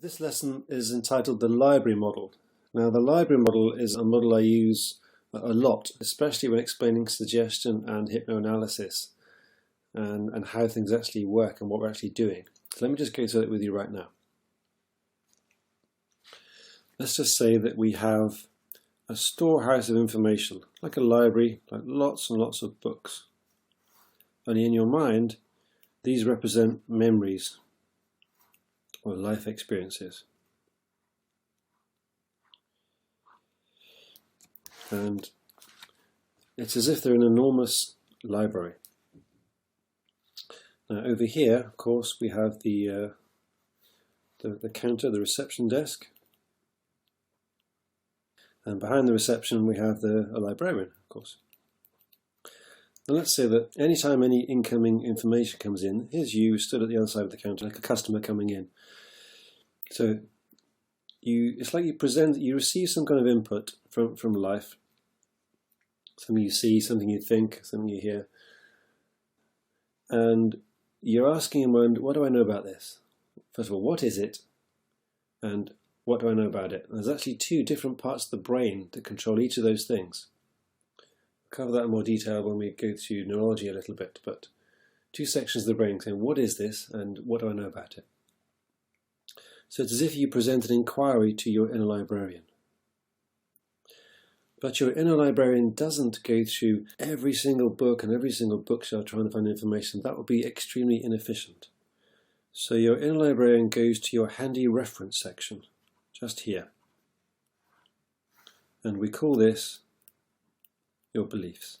This lesson is entitled The Library Model. Now, the library model is a model I use a lot, especially when explaining suggestion and hypnoanalysis and how things actually work and what we're actually doing. So let me just go through it with you right now. Let's just say that we have a storehouse of information, like a library, like lots and lots of books. Only in your mind, these represent memories or life experiences. And it's as if they're an enormous library. Now over here, of course, we have the counter, the reception desk. And behind the reception we have a librarian, of course. Now let's say that anytime any incoming information comes in, here's you stood at the other side of the counter like a customer coming in. So it's like you receive some kind of input from life. Something you see, something you think, something you hear. And you're asking in mind, what do I know about this? First of all, what is it? And what do I know about it? And there's actually two different parts of the brain that control each of those things. We'll cover that in more detail when we go through neurology a little bit, but two sections of the brain saying, what is this and what do I know about it? So it's as if you present an inquiry to your inner librarian. But your inner librarian doesn't go through every single book and every single bookshelf trying to find information. That would be extremely inefficient. So your inner librarian goes to your handy reference section, just here. And we call this your beliefs.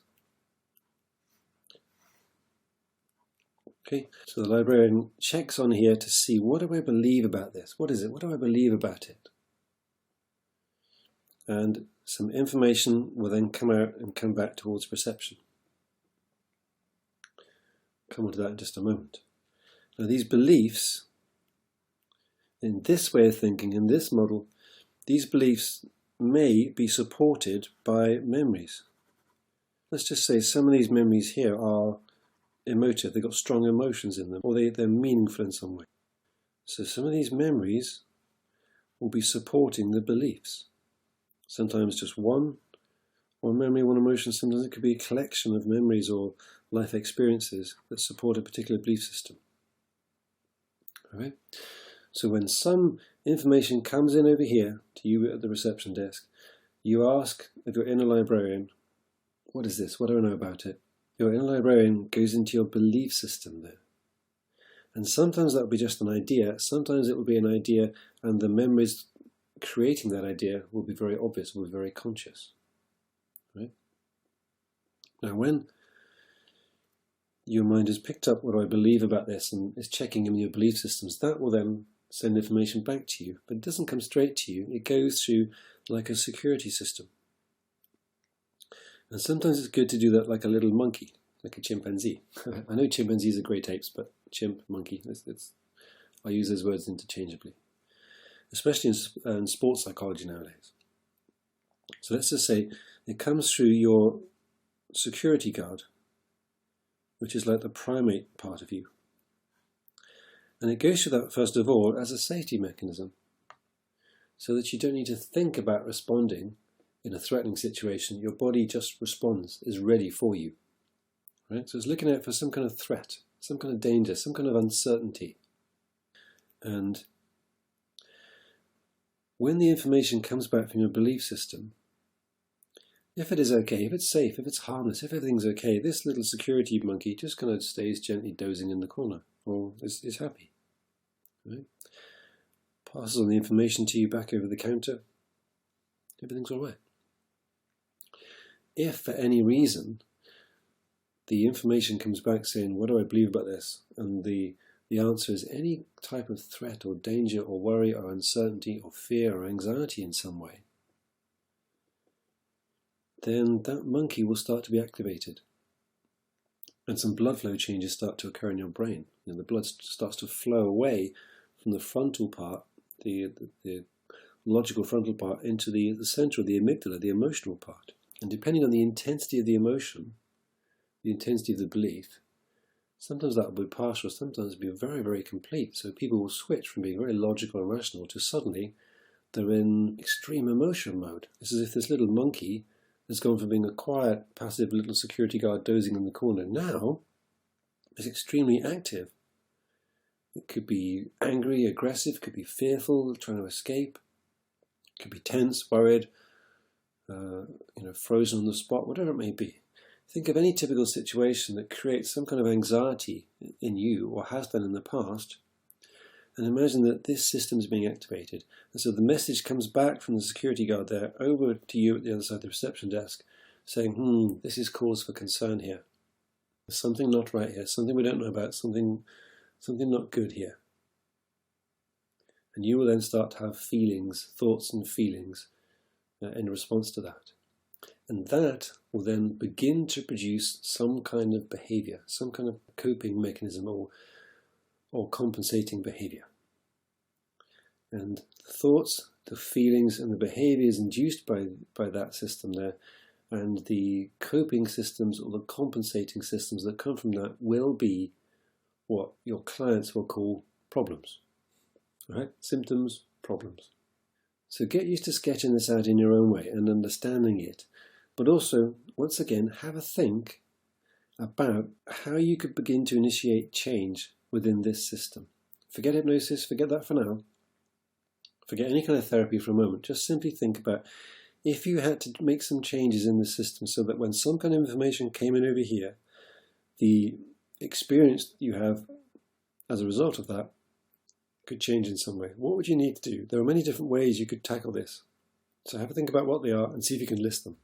Okay, so the librarian checks on here to see, what do I believe about this? What is it? What do I believe about it? And some information will then come out and come back towards perception. Come on to that in just a moment. Now these beliefs, in this way of thinking, in this model, these beliefs may be supported by memories. Let's just say some of these memories here are emotive, they've got strong emotions in them, or they're meaningful in some way. So some of these memories will be supporting the beliefs. Sometimes just one memory, one emotion. Sometimes it could be a collection of memories or life experiences that support a particular belief system. All right? So when some information comes in over here to you at the reception desk, you ask of your inner librarian, what is this? What do I know about it? Your inner librarian goes into your belief system there. And sometimes that will be just an idea, sometimes it will be an idea and the memories creating that idea will be very obvious, will be very conscious. Right? Now when your mind has picked up what do I believe about this and is checking in your belief systems, that will then send information back to you. But it doesn't come straight to you, it goes through like a security system. And sometimes it's good to do that like a little monkey, like a chimpanzee. I know chimpanzees are great apes, but chimp, monkey, I use those words interchangeably. Especially in sports psychology nowadays. So let's just say it comes through your security guard, which is like the primate part of you. And it goes through that first of all as a safety mechanism, so that you don't need to think about responding in a threatening situation. Your body just responds, is ready for you. Right? So it's looking out for some kind of threat, some kind of danger, some kind of uncertainty. And when the information comes back from your belief system, if it is okay, if it's safe, if it's harmless, if everything's okay, this little security monkey just kind of stays gently dozing in the corner, or is happy. Right? Passes on the information to you back over the counter, everything's all right. If for any reason the information comes back saying, what do I believe about this? And the answer is any type of threat or danger or worry or uncertainty or fear or anxiety in some way, then that monkey will start to be activated. And some blood flow changes start to occur in your brain. The blood starts to flow away from the frontal part, the logical frontal part, into the central, the amygdala, the emotional part. And depending on the intensity of the emotion, the intensity of the belief, Sometimes that will be partial, sometimes it'll be very, very complete. So people will switch from being very logical and rational to suddenly they're in extreme emotion mode. It's as if this little monkey has gone from being a quiet, passive little security guard dozing in the corner. Now it's extremely active. It could be angry, aggressive, could be fearful, trying to escape, could be tense, worried, frozen on the spot, whatever it may be. Think of any typical situation that creates some kind of anxiety in you, or has done in the past, and imagine that this system is being activated. And so the message comes back from the security guard there over to you at the other side of the reception desk, saying, this is cause for concern here. There's something not right here, something we don't know about, something not good here. And you will then start to have feelings, thoughts and feelings in response to that. And that will then begin to produce some kind of behavior, some kind of coping mechanism or compensating behavior. And the thoughts, the feelings and the behaviors induced by that system there, and the coping systems or the compensating systems that come from that will be what your clients will call problems. Right? Symptoms, problems. So get used to sketching this out in your own way and understanding it. But also, once again, have a think about how you could begin to initiate change within this system. Forget hypnosis, forget that for now. Forget any kind of therapy for a moment. Just simply think about if you had to make some changes in the system so that when some kind of information came in over here, the experience you have as a result of that could change in some way. What would you need to do? There are many different ways you could tackle this. So have a think about what they are and see if you can list them.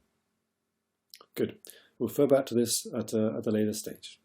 Good. We'll refer back to this at a later stage.